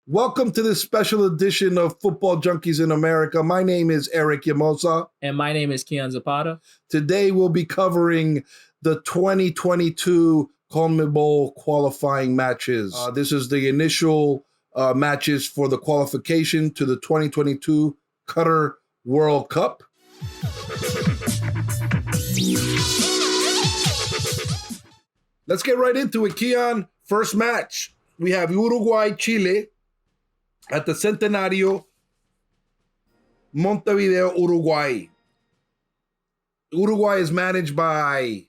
Welcome to this special edition of Football Junkies in America. My name is Eric Yamosa. And my name is Kian Zapata. Today we'll be covering the 2022 CONMEBOL qualifying matches. This is the initial matches for the qualification to the 2022 Qatar World Cup. Let's get right into it, Kian. First match, we have Uruguay-Chile at the Centenario, Montevideo, Uruguay. Uruguay is managed by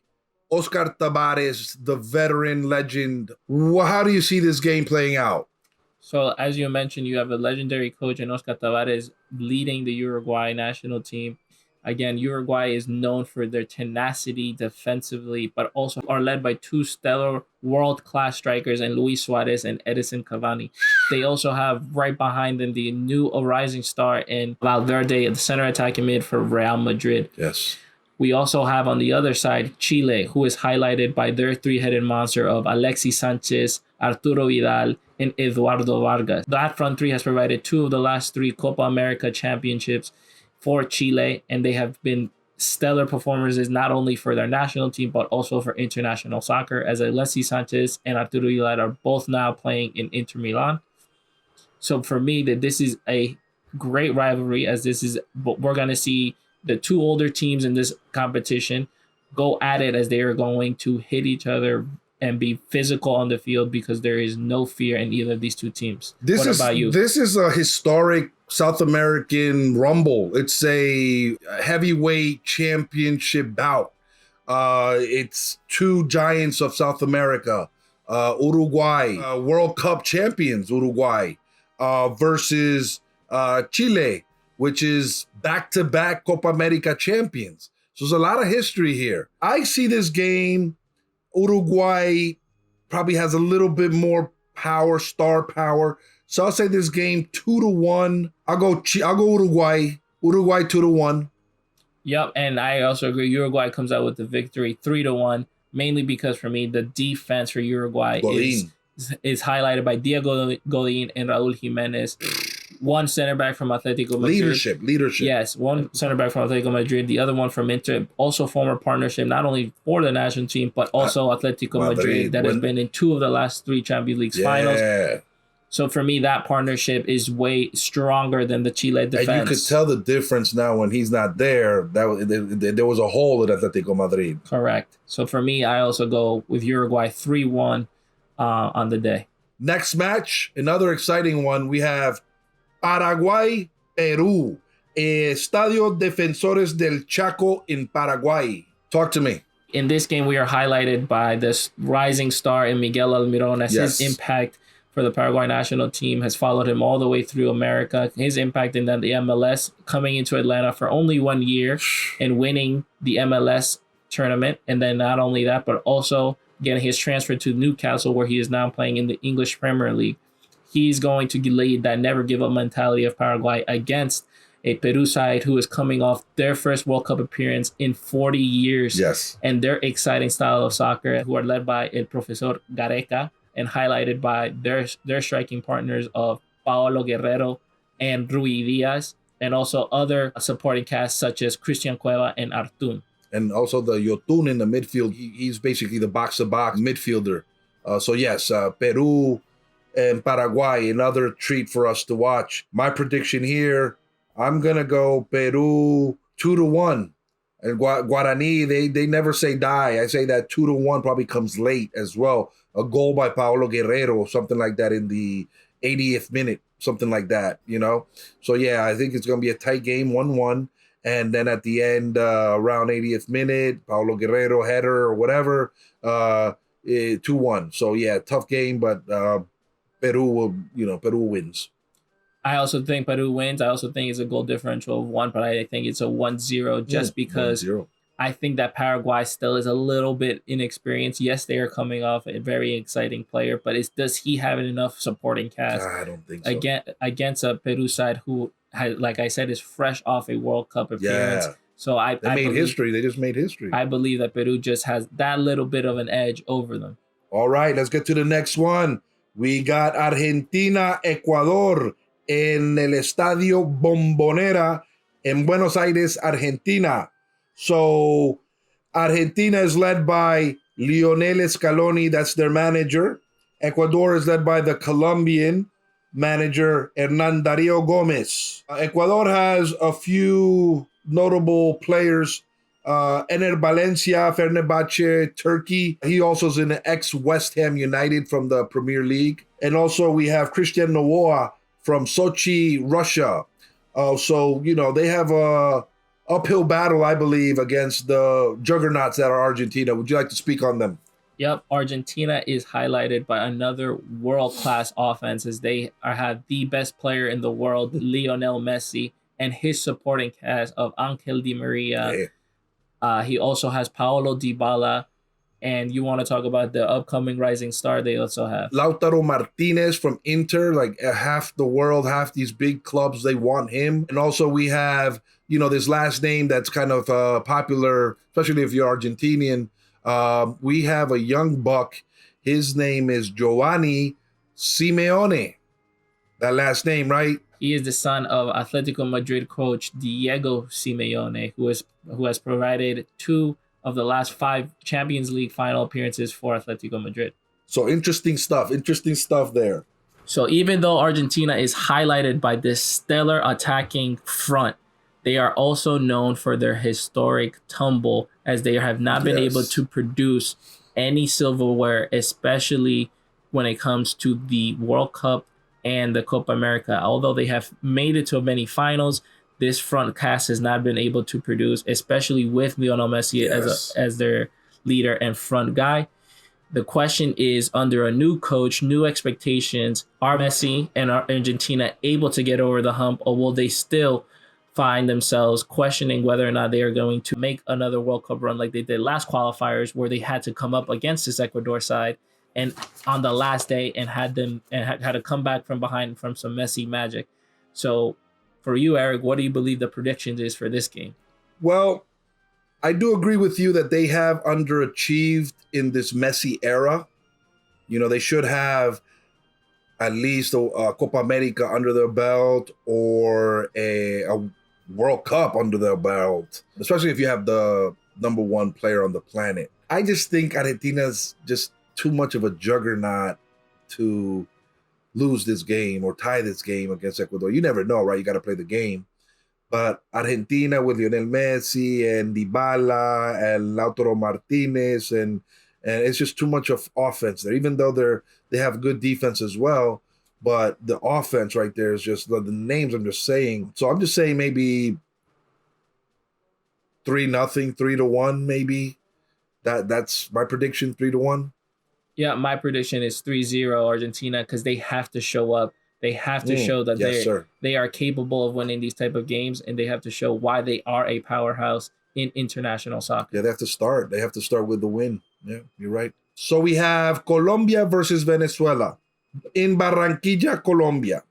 Oscar Tabares, the veteran legend. How do you see this game playing out? So, as you mentioned, you have a legendary coach in Oscar Tabares leading the Uruguay national team. Again, Uruguay is known for their tenacity defensively, but also are led by two stellar world-class strikers in Luis Suarez and Edison Cavani. They also have right behind them the new rising star in Valverde, the center attacking mid for Real Madrid. Yes. We also have on the other side Chile, who is highlighted by their three-headed monster of Alexis Sanchez, Arturo Vidal, and Eduardo Vargas. That front three has provided two of the last three Copa America championships for Chile, and they have been stellar performances not only for their national team but also for international soccer, as Alexis Sanchez and Arturo Vidal are both now playing in Inter Milan. So for me, that this is a great rivalry, as we're going to see the two older teams in this competition go at it, as they are going to hit each other and be physical on the field, because there is no fear in either of these two teams. What about you? This is a historic South American rumble. It's a heavyweight championship bout. It's two giants of South America, Uruguay, World Cup champions Uruguay, versus Chile, which is back-to-back Copa America champions. So there's a lot of history here. I see this game, Uruguay probably has a little bit more power, star power. So I'll say this game 2-1. I'll go Uruguay. Uruguay 2-1. Yep, and I also agree. Uruguay comes out with the victory 3-1, mainly because for me the defense for Uruguay is highlighted by Diego Godin and Raúl Jiménez. One center back from Atletico Madrid. Leadership. Yes, one center back from Atletico Madrid, the other one from Inter. Also former partnership, not only for the national team, but also Atletico Madrid that has been in two of the last three Champions League finals. So for me, that partnership is way stronger than the Chile defense. And you could tell the difference now when he's not there. There was a hole at Atletico Madrid. Correct. So for me, I also go with Uruguay 3-1 on the day. Next match, another exciting one. We have Paraguay, Peru. Estadio Defensores del Chaco in Paraguay. Talk to me. In this game, we are highlighted by this rising star in Miguel Almirón, as his impact for the Paraguay national team has followed him all the way through America. His impact in the MLS, coming into Atlanta for only 1 year and winning the MLS tournament. And then not only that, but also getting his transfer to Newcastle, where he is now playing in the English Premier League. He's going to lead that never give up mentality of Paraguay against a Peru side who is coming off their first World Cup appearance in 40 years. Yes. And their exciting style of soccer, who are led by El Profesor Gareca and highlighted by their striking partners of Paolo Guerrero and Rui Diaz, and also other supporting casts such as Christian Cueva and Artun. And also the Yotun in the midfield. He's basically the box-to-box midfielder. So yes, Peru and Paraguay, another treat for us to watch. My prediction here, I'm going to go Peru 2-1. And Guarani, they never say die. I say that 2-1 probably comes late as well. A goal by Paolo Guerrero or something like that in the 80th minute, something like that, you know? So yeah, I think it's going to be a tight game, 1-1. And then at the end, around 80th minute, Paolo Guerrero header or whatever, 2-1. So yeah, tough game, but Peru wins. I also think Peru wins. I also think it's a goal differential of 1, but I think it's a 1-0 just because 1-0. I think that Paraguay still is a little bit inexperienced. Yes, they are coming off a very exciting player, but does he have enough supporting cast? I don't think so. Against a Peru side who, like I said, is fresh off a World Cup appearance. Yeah. So They made history. They just made history. I believe that Peru just has that little bit of an edge over them. All right, let's get to the next one. We got Argentina, Ecuador en el Estadio Bombonera in Buenos Aires, Argentina. So Argentina is led by Lionel Scaloni, that's their manager. Ecuador is led by the Colombian manager Hernan Dario Gomez. Ecuador has a few notable players. Ener Valencia, Fenerbahce, Turkey. He also is in the ex-West Ham United from the Premier League. And also we have Christian Novoa from Sochi, Russia. So, they have a uphill battle, I believe, against the juggernauts that are Argentina. Would you like to speak on them? Yep, Argentina is highlighted by another world-class offense as they have the best player in the world, Lionel Messi, and his supporting cast of Angel Di Maria. He also has Paulo Dybala, and you want to talk about the upcoming rising star they also have. Lautaro Martinez from Inter, like half the world, half these big clubs, they want him. And also we have, this last name that's kind of popular, especially if you're Argentinian. We have a young buck. His name is Giovanni Simeone. That last name, right? He is the son of Atletico Madrid coach Diego Simeone, who has provided 2 of the last 5 Champions League final appearances for Atletico Madrid. So interesting stuff there. So even though Argentina is highlighted by this stellar attacking front, they are also known for their historic tumble, as they have not been able to produce any silverware, especially when it comes to the World Cup and the Copa America. Although they have made it to many finals, this front cast has not been able to produce, especially with Lionel Messi as their leader and front guy. The question is, under a new coach, new expectations, are Messi and Argentina able to get over the hump, or will they still find themselves questioning whether or not they are going to make another World Cup run like they did last qualifiers, where they had to come up against this Ecuador side and on the last day and had to come back from behind from some Messi magic. So for you, Eric, what do you believe the predictions is for this game? Well, I do agree with you that they have underachieved in this Messi era. They should have at least a Copa America under their belt, or a World Cup under their belt, especially if you have the number 1 player on the planet. I just think Argentina's just too much of a juggernaut to lose this game or tie this game against Ecuador. You never know, right? You got to play the game. But Argentina with Lionel Messi and Dybala and Lautaro Martinez, and it's just too much of offense there, even though they have good defense as well. But the offense right there is just the names I'm just saying. So I'm just saying maybe 3-0, 3-1, maybe. That's my prediction, 3-1. Yeah, my prediction is 3-0 Argentina, because they have to show up. They have to show that they are capable of winning these type of games, and they have to show why they are a powerhouse in international soccer. Yeah, they have to start. They have to start with the win. Yeah, you're right. So we have Colombia versus Venezuela in Barranquilla, Colombia.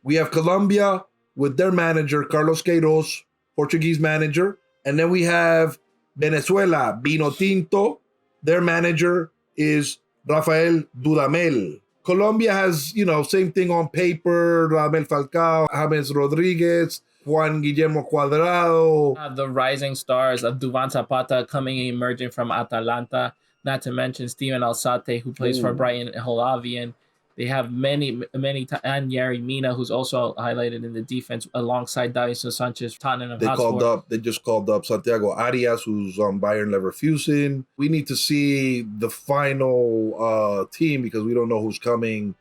We have Colombia with their manager, Carlos Queiroz, Portuguese manager. And then we have Venezuela, Vino Tinto. Their manager is Rafael Dudamel. Colombia has, same thing on paper, Radamel Falcao, James Rodriguez, Juan Guillermo Cuadrado. The rising stars of Duvan Zapata emerging from Atalanta, not to mention Steven Alzate, who plays for Brighton and Hove Albion. They have many, and Yerry Mina, who's also highlighted in the defense alongside Davinson Sanchez, Tottenham Hotspur. They just called up Santiago Arias, who's on Bayern Leverkusen. We need to see the final team, because we don't know who's coming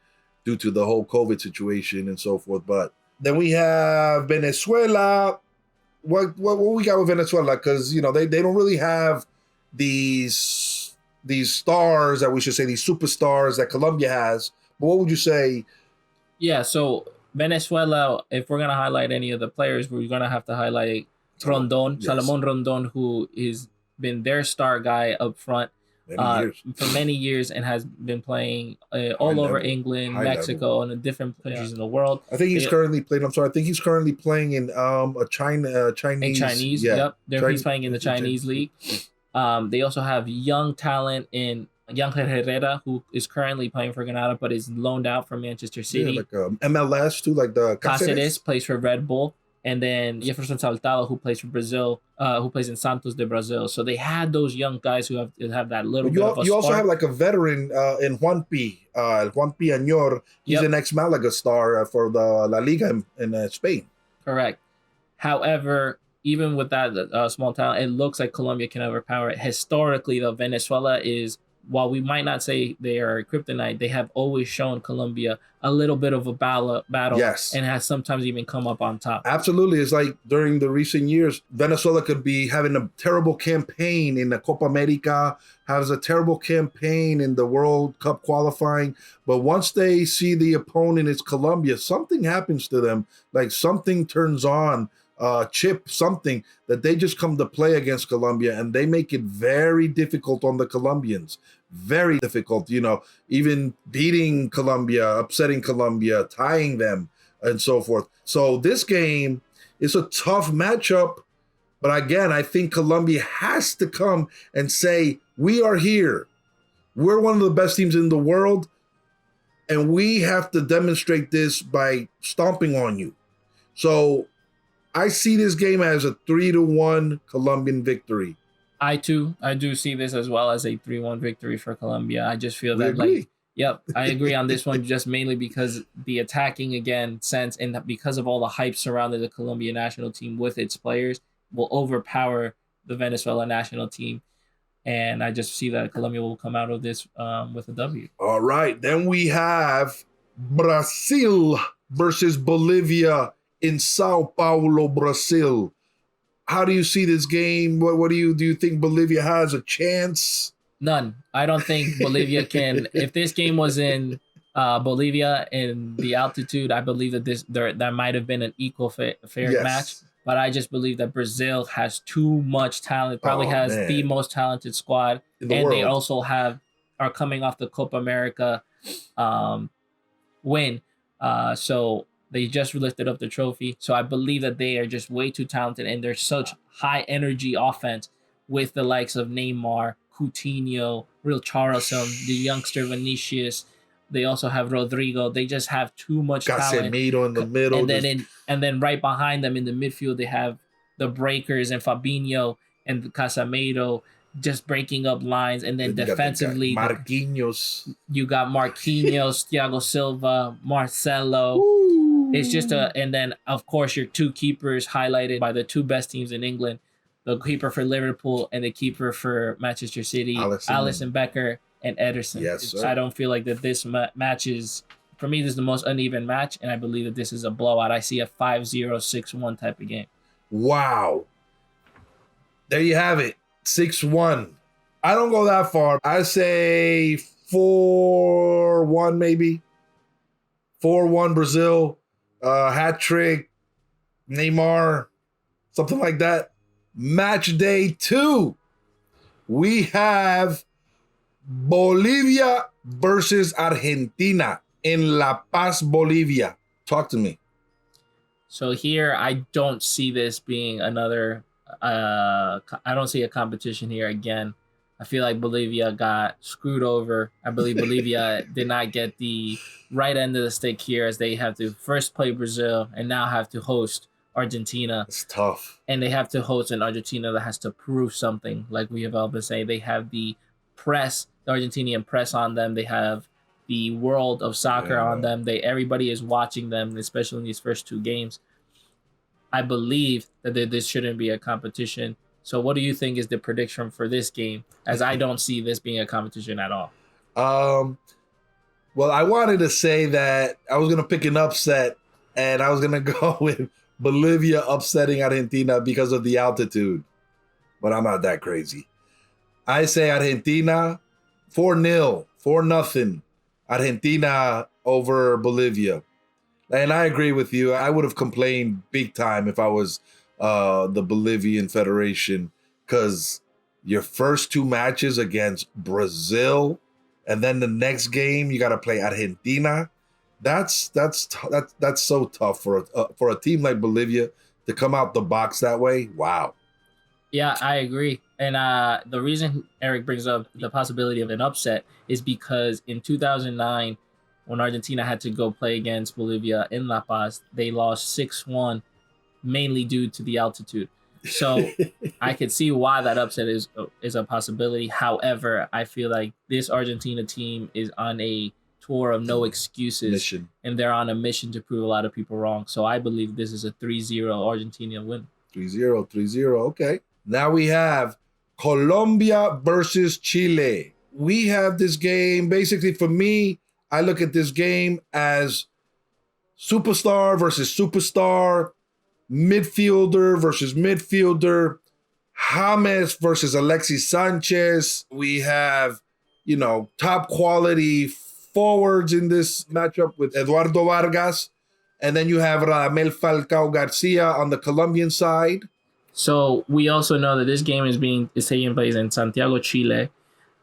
due to the whole COVID situation and so forth. But then we have Venezuela. What we got with Venezuela? Because they don't really have these stars that we should say, these superstars that Colombia has. But what would you say? Yeah, so Venezuela, if we're going to highlight any of the players, we're going to have to highlight Rondon, Salomon Rondon, who has been their star guy up front for many years and has been playing all over England, Mexico, and in different countries in the world. I think he's currently playing. I think he's currently playing in Chinese. In Chinese, yep. He's playing in the Chinese league. They also have young talent in Yangel Herrera, who is currently playing for Granada but is loaned out from Manchester Yeah, City. like MLS too, like the Cáceres plays for Red Bull. And then Jefferson Saltado, who plays for Brazil, who plays in Santos de Brazil. So they had those young guys who have that little bit of a You also spark. have like a veteran in Juan P. Añor. He's an ex-Malaga star for the La Liga in Spain. Correct. However, even with that small talent, it looks like Colombia can overpower it. Historically, though, Venezuela is, while we might not say they are kryptonite, they have always shown Colombia a little bit of a battle, Yes, and has sometimes even come up on top. Absolutely. It's like during the recent years, Venezuela could be having a terrible campaign in the Copa America, has a terrible campaign in the World Cup qualifying. But once they see the opponent is Colombia, something happens to them. Like something turns on, chip, something that they just come to play against Colombia, and they make it very difficult on the Colombians. Very difficult, even beating Colombia, upsetting Colombia, tying them, and so forth. So this game is a tough matchup, but again, I think Colombia has to come and say, we are here. We're one of the best teams in the world, and we have to demonstrate this by stomping on you. So I see this game as a 3-1 Colombian victory. I do see this as well as a 3-1 victory for Colombia. I just feel that I agree on this one, just mainly because the attacking again sense, and because of all the hype surrounding the Colombian national team with its players, will overpower the Venezuela national team. And I just see that Colombia will come out of this with a W. All right. Then we have Brazil versus Bolivia in Sao Paulo, Brazil. How do you see this game? What do you think Bolivia has a chance? None. I don't think Bolivia can. If this game was in Bolivia in the altitude, I believe that that might have been an equal fair match. But I just believe that Brazil has too much talent. Probably has the most talented squad, and they also are coming off the Copa America win. So they just lifted up the trophy. So I believe that they are just way too talented, and there's such high energy offense with the likes of Neymar, Coutinho, Real Charleston, the youngster Vinicius. They also have Rodrigo. They just have too much talent. Casemiro in the middle. And then right behind them in the midfield, they have the breakers and Fabinho and Casemiro just breaking up lines. And then defensively, Marquinhos. You got Marquinhos, Thiago Silva, Marcelo. Ooh. It's just and then of course your two keepers highlighted by the two best teams in England, the keeper for Liverpool and the keeper for Manchester City, Alisson Becker and Ederson. Yes, sir. I don't feel like that this match is, for me, this is the most uneven match, and I believe that this is a blowout. I see a 5-0, 6-1 type of game. Wow. There you have it. 6-1. I don't go that far. I say 4-1 maybe. 4-1 Brazil. Hat trick. Neymar. Something like that. Match day 2. We have Bolivia versus Argentina in La Paz, Bolivia. Talk to me. So here, I don't see this being another. I don't see a competition here again. I feel like Bolivia got screwed over. I believe Bolivia did not get the right end of the stick here, as they have to first play Brazil and now have to host Argentina. It's tough. And they have to host an Argentina that has to prove something. Like we have all been saying, they have the press, the Argentinian press on them. They have the world of soccer on them. Everybody is watching them, especially in these first two games. I believe that this shouldn't be a competition. So what do you think is the prediction for this game? As I don't see this being a competition at all. Well, I wanted to say that I was going to pick an upset, and I was going to go with Bolivia upsetting Argentina because of the altitude. But I'm not that crazy. I say Argentina 4-0, 4-0. Argentina over Bolivia. And I agree with you. I would have complained big time if I was the Bolivian Federation, because your first two matches against Brazil, and then the next game you got to play Argentina. That's so tough for a team like Bolivia to come out the box that way. Wow. Yeah, I agree. And the reason Eric brings up the possibility of an upset is because in 2009, when Argentina had to go play against Bolivia in La Paz, they lost 6-1, mainly due to the altitude. So I could see why that upset is a possibility. However, I feel like this Argentina team is on a tour of no excuses, Mission. and they're on a mission to prove a lot of people wrong. So I believe this is a 3-0 Argentina win. 3-0, 3-0. Okay. Now we have Colombia versus Chile. We have this game. Basically, for me, I look at this game as superstar versus superstar, midfielder versus midfielder, James versus Alexis Sanchez. We have, top quality forwards in this matchup with Eduardo Vargas. And then you have Radamel Falcao Garcia on the Colombian side. So we also know that this game is taking place in Santiago, Chile,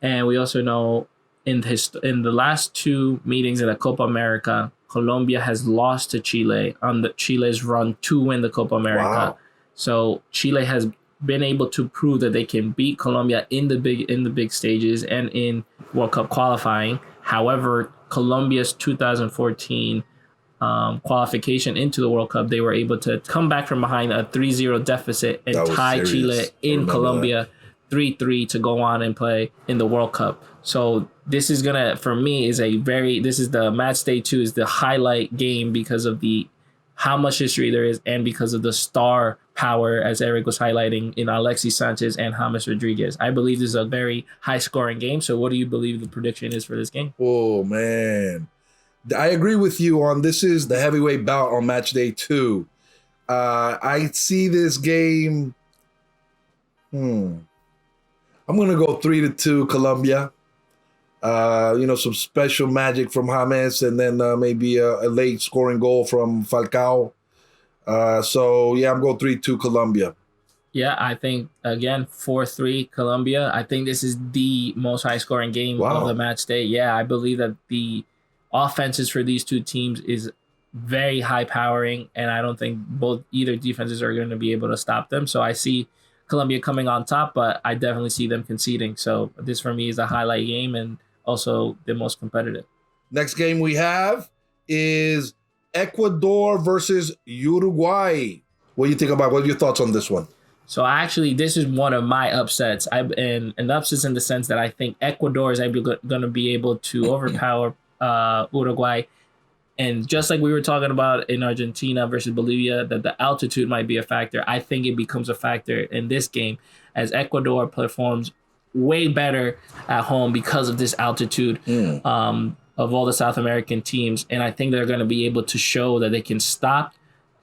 and we also know in the last two meetings in the Copa America, Colombia has lost to Chile on the Chile's run to win the Copa America. Wow. So Chile has been able to prove that they can beat Colombia in the big stages and in World Cup qualifying. However, Colombia's 2014 qualification into the World Cup, they were able to come back from behind a 3-0 deficit and tie serious. Chile in Colombia 3-3 to go on and play in the World Cup. So this is gonna, for me, this is the match day 2 is the highlight game because of how much history there is and because of the star power, as Eric was highlighting, in Alexis Sanchez and James Rodriguez. I believe this is a very high scoring game. So what do you believe the prediction is for this game? Oh, man. I agree with you on this is the heavyweight bout on match day 2. I see this game. I'm going to go 3-2 Colombia. Some special magic from James and then maybe a late scoring goal from Falcao. I'm going 3-2 Colombia. Yeah, I think, again, 4-3 Colombia. I think this is the most high scoring game of the match day. Yeah, I believe that the offenses for these two teams is very high powering, and I don't think either defenses are going to be able to stop them. So I see Colombia coming on top, but I definitely see them conceding. So this for me is a highlight game and also the most competitive. Next game we have is Ecuador versus Uruguay. What do you think about? What are your thoughts on this one? So actually, this is one of my upsets. And upsets in the sense that I think Ecuador is going to be able to overpower Uruguay. And just like we were talking about in Argentina versus Bolivia, that the altitude might be a factor, I think it becomes a factor in this game as Ecuador performs way better at home because of this altitude of all the South American teams. And I think they're going to be able to show that they can stop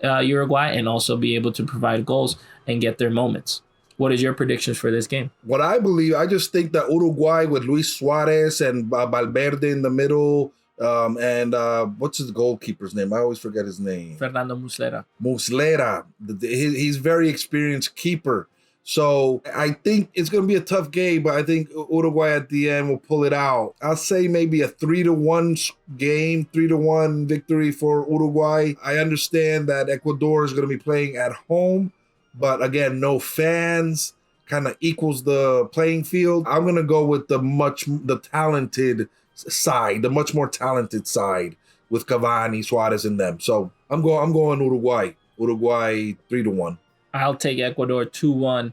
Uruguay and also be able to provide goals and get their moments. What is your predictions for this game? What I believe, I just think that Uruguay with Luis Suarez and Valverde in the middle, and what's his goalkeeper's name? I always forget his name. Fernando Muslera. He's very experienced keeper. So I think it's going to be a tough game, but I think Uruguay at the end will pull it out. I'll say maybe a 3-1 game, 3-1 victory for Uruguay. I understand that Ecuador is going to be playing at home, but again, no fans, kind of equals the playing field. I'm going to go with the talented side, the much more talented side with Cavani, Suarez, and them. So I'm going Uruguay. Uruguay 3-1. I'll take Ecuador 2-1.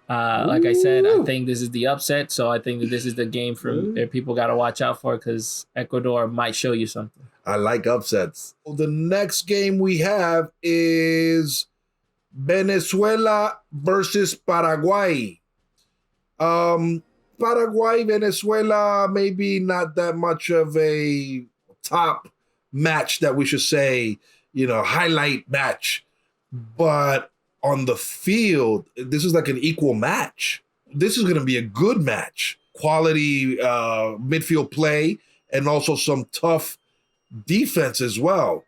Like I said, I think this is the upset, so I think that this is the game that people got to watch out for because Ecuador might show you something. I like upsets. The next game we have is Venezuela versus Paraguay. Paraguay, Venezuela, maybe not that much of a top match that we should say, highlight match. But on the field, this is like an equal match. This is going to be a good match. Quality midfield play and also some tough defense as well.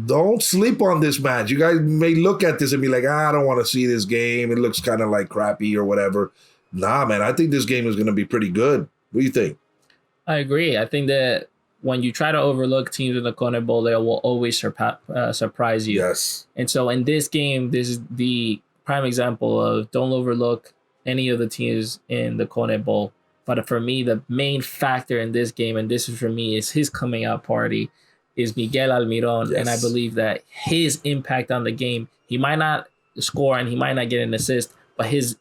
Don't sleep on this match. You guys may look at this and be like, I don't want to see this game. It looks kind of like crappy or whatever. Nah, man, I think this game is going to be pretty good. What do you think? I agree. I think that when you try to overlook teams in the CONMEBOL, they will always surprise you. Yes. And so in this game, this is the prime example of don't overlook any of the teams in the CONMEBOL. But for me, the main factor in this game, and this is for me, is his coming out party, is Miguel Almiron. Yes. And I believe that his impact on the game, he might not score and he might not get an assist, but his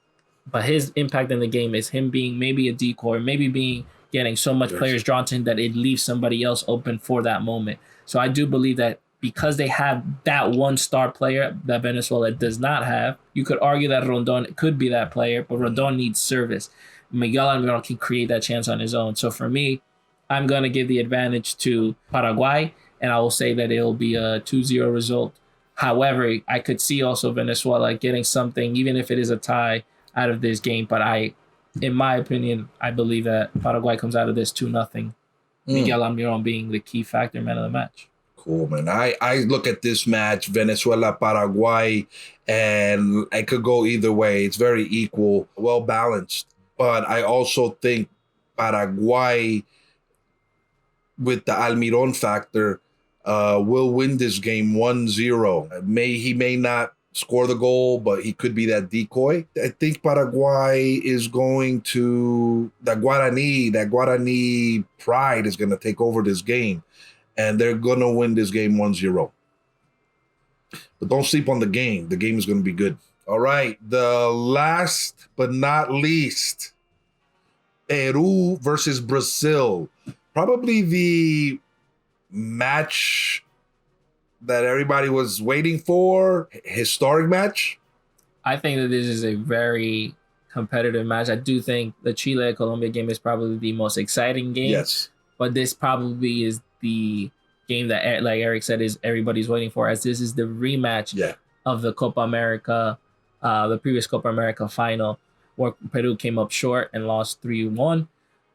impact in the game is him being maybe a decoy, maybe getting so much players drawn to him that it leaves somebody else open for that moment. So I do believe that because they have that one star player that Venezuela does not have, you could argue that Rondon could be that player, but Rondon needs service. Miguel Almiron can create that chance on his own. So for me, I'm going to give the advantage to Paraguay, and I will say that it'll be a 2-0 result. However, I could see also Venezuela getting something, even if it is a tie, out of this game. But in my opinion, I believe that Paraguay comes out of this 2-0. Miguel Almiron being the key factor man of the match. Cool, man. I look at this match, Venezuela-Paraguay, and it could go either way. It's very equal, well-balanced. But I also think Paraguay, with the Almiron factor, will win this game 1-0. He may not score the goal, but he could be that decoy. I think Paraguay is going to, that Guarani pride is going to take over this game, and they're going to win this game 1-0. But don't sleep on the game. The game is going to be good. All right, the last but not least, Peru versus Brazil. Probably the match that everybody was waiting for, historic match. I think that this is a very competitive match. I do think the Chile-Colombia game is probably the most exciting game. Yes. But this probably is the game that, like Eric said, is everybody's waiting for, as this is the rematch of the Copa America, the previous Copa America final, where Peru came up short and lost 3-1.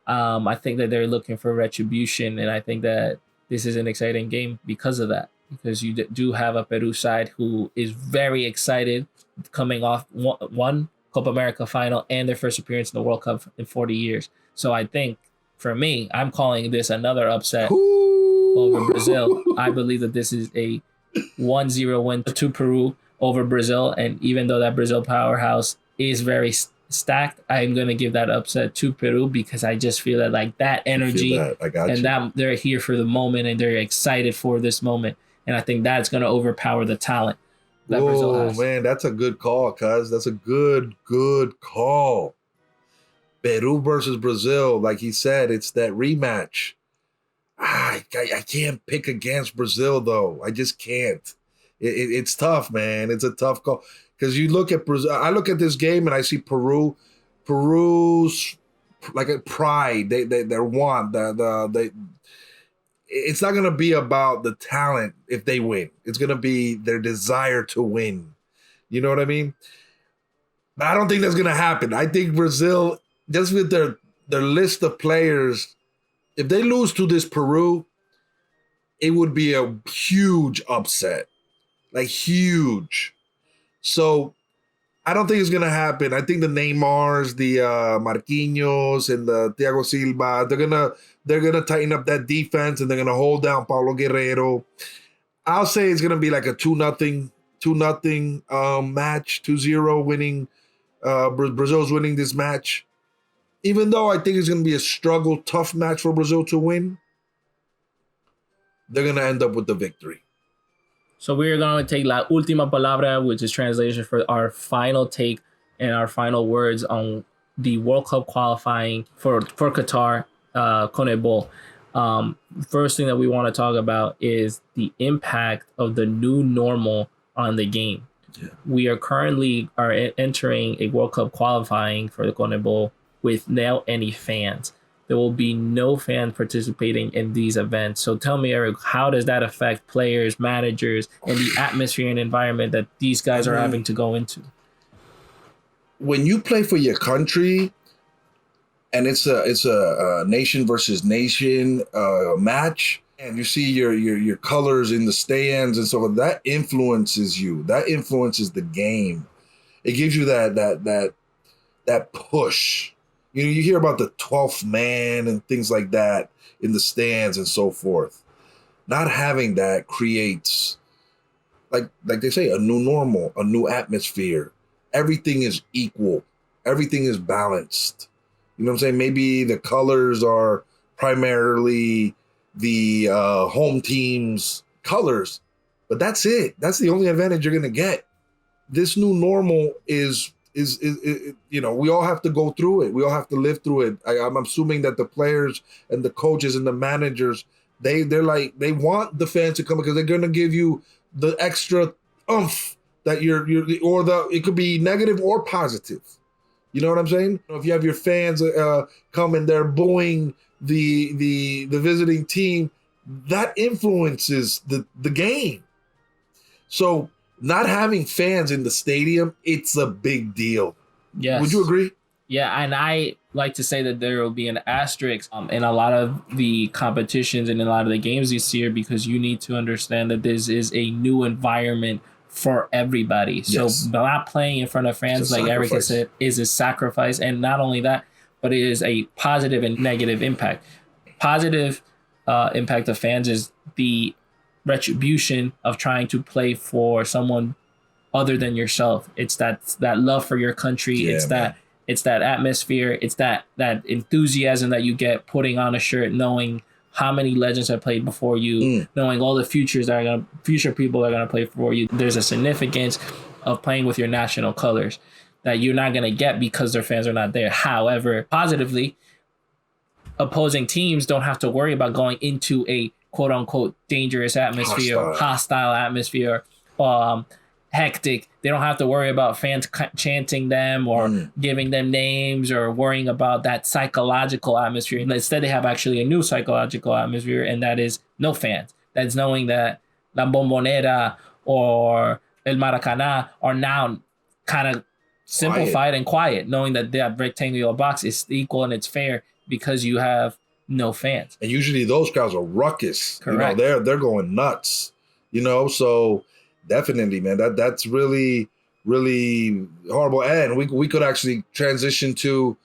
I think that they're looking for retribution, and I think that this is an exciting game because of that. Because you do have a Peru side who is very excited, coming off one Copa America final and their first appearance in the World Cup in 40 years. So I think, for me, I'm calling this another upset over Brazil. I believe that this is a 1-0 win to Peru over Brazil. And even though that Brazil powerhouse is very stacked, I'm going to give that upset to Peru, because I just feel that, like, that energy that they're here for the moment and they're excited for this moment. And I think that's going to overpower the talent that Brazil has. Oh, man, that's a good call, cuz. That's a good call. Peru versus Brazil, like he said, it's that rematch. I can't pick against Brazil, though. I just can't. It's tough, man. It's a tough call. Because you look at Brazil, I look at this game and I see Peru's like a pride. They want it's not going to be about the talent if they win. It's going to be their desire to win. You know what I mean? But I don't think that's going to happen. I think Brazil, just with their list of players, if they lose to this Peru, it would be a huge upset. Like, huge. So I don't think it's going to happen. I think the Neymars, the Marquinhos, and the Thiago Silva, they're gonna tighten up that defense, and they're gonna hold down Paulo Guerrero. I'll say it's gonna be like a 2-0 match, 2-0 winning. Brazil's winning this match. Even though I think it's gonna be a struggle, tough match for Brazil to win, they're gonna end up with the victory. So we're going to take La Última Palabra, which is translation for our final take and our final words on the World Cup qualifying for Qatar, CONMEBOL. First thing that we want to talk about is the impact of the new normal on the game. Yeah. We are currently entering a World Cup qualifying for the CONMEBOL without any fans. There will be no fans participating in these events. So tell me, Eric, how does that affect players, managers, and the atmosphere and environment that these guys are having to go into? When you play for your country, and it's a nation versus nation match, and you see your colors in the stands and so on, that influences you. That influences the game. It gives you that push. You know, you hear about the 12th man and things like that in the stands and so forth. Not having that creates, like they say, a new normal, a new atmosphere. Everything is equal. everything is balanced. You know what I'm saying? Maybe the colors are primarily the home team's colors, but that's it. That's the only advantage you're gonna get. This new normal is we all have to go through it. We all have to live through it. I'm assuming that the players and the coaches and the managers, they want the fans to come because they're gonna give you the extra oomph that it could be negative or positive. You know what I'm saying? If you have your fans come and they're booing the visiting team, that influences the game. So not having fans in the stadium, it's a big deal. Yes. Would you agree? Yeah, and I like to say that there will be an asterisk in a lot of the competitions and in a lot of the games this year, because you need to understand that this is a new environment for everybody. So not playing in front of fans, like Erica said, is a sacrifice. And not only that, but it is a positive and negative impact. Positive impact of fans is the retribution of trying to play for someone other than yourself. It's that love for your country. Yeah, it's that atmosphere. It's that enthusiasm that you get putting on a shirt, knowing how many legends have played before you, knowing all the future people that are gonna play for you. There's a significance of playing with your national colors that you're not gonna get because their fans are not there. However, positively, opposing teams don't have to worry about going into a quote unquote dangerous atmosphere, hostile atmosphere, hectic. They don't have to worry about fans chanting them or giving them names or worrying about that psychological atmosphere. Instead, they have actually a new psychological atmosphere, and that is no fans. That's knowing that La Bombonera or El Maracaná are now kind of simplified and quiet, knowing that that rectangular box is equal and it's fair because you have no fans. And usually those crowds are ruckus. Correct. You know, they're going nuts. You know, so definitely, man, that's really, really horrible. And we could actually transition to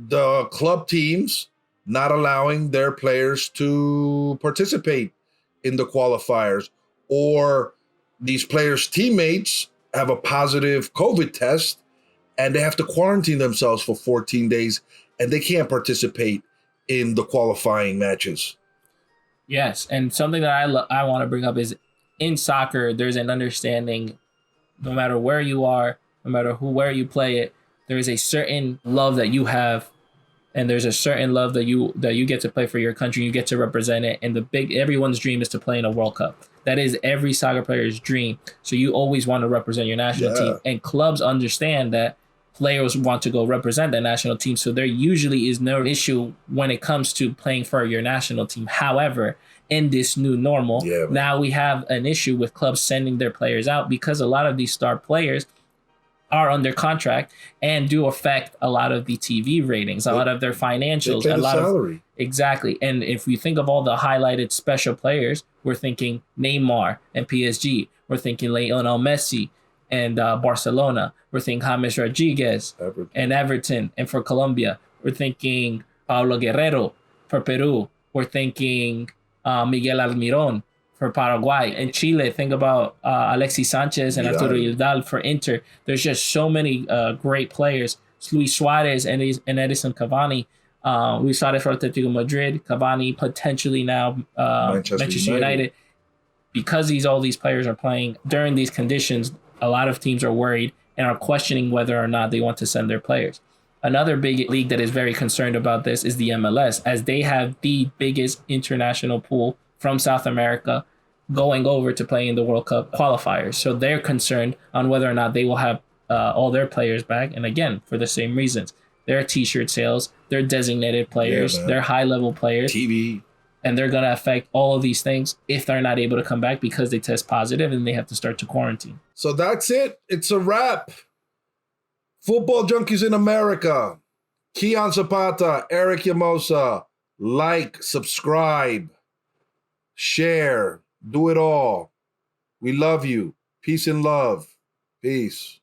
the club teams not allowing their players to participate in the qualifiers, or these players' teammates have a positive COVID test and they have to quarantine themselves for 14 days and they can't participate in the qualifying matches. Yes, and something that I want to bring up is in soccer, there's an understanding, no matter where you are, no matter where you play it, there is a certain love that you have, and there's a certain love that you get to play for your country, you get to represent it, and everyone's dream is to play in a World Cup. That is every soccer player's dream. So you always want to represent your national team, and clubs understand that players want to go represent their national team. So there usually is no issue when it comes to playing for your national team. However, in this new normal, now we have an issue with clubs sending their players out because a lot of these star players are under contract and do affect a lot of the TV ratings, a lot of their financials, a lot salary. Exactly. And if we think of all the highlighted special players, we're thinking Neymar and PSG. We're thinking Lionel Messi and Barcelona. We're thinking James Rodriguez and Everton. And for Colombia, we're thinking Paulo Guerrero for Peru. We're thinking Miguel Almiron for Paraguay. In Chile, think about Alexis Sanchez and Arturo Vidal for Inter. There's just so many great players. Luis Suarez and Edison Cavani. Luis Suarez for Atletico Madrid. Cavani potentially now Manchester United. Because all these players are playing during these conditions, a lot of teams are worried and are questioning whether or not they want to send their players. Another big league that is very concerned about this is the MLS, as they have the biggest international pool from South America going over to play in the World Cup qualifiers. So they're concerned on whether or not they will have all their players back. And again, for the same reasons. Their t-shirt sales, their designated players, their high-level players. TV. And they're going to affect all of these things if they're not able to come back because they test positive and they have to start to quarantine. So that's it. It's a wrap. Football Junkies in America. Kian Zapata, Eric Yamosa. Like, subscribe, share, do it all. We love you. Peace and love. Peace.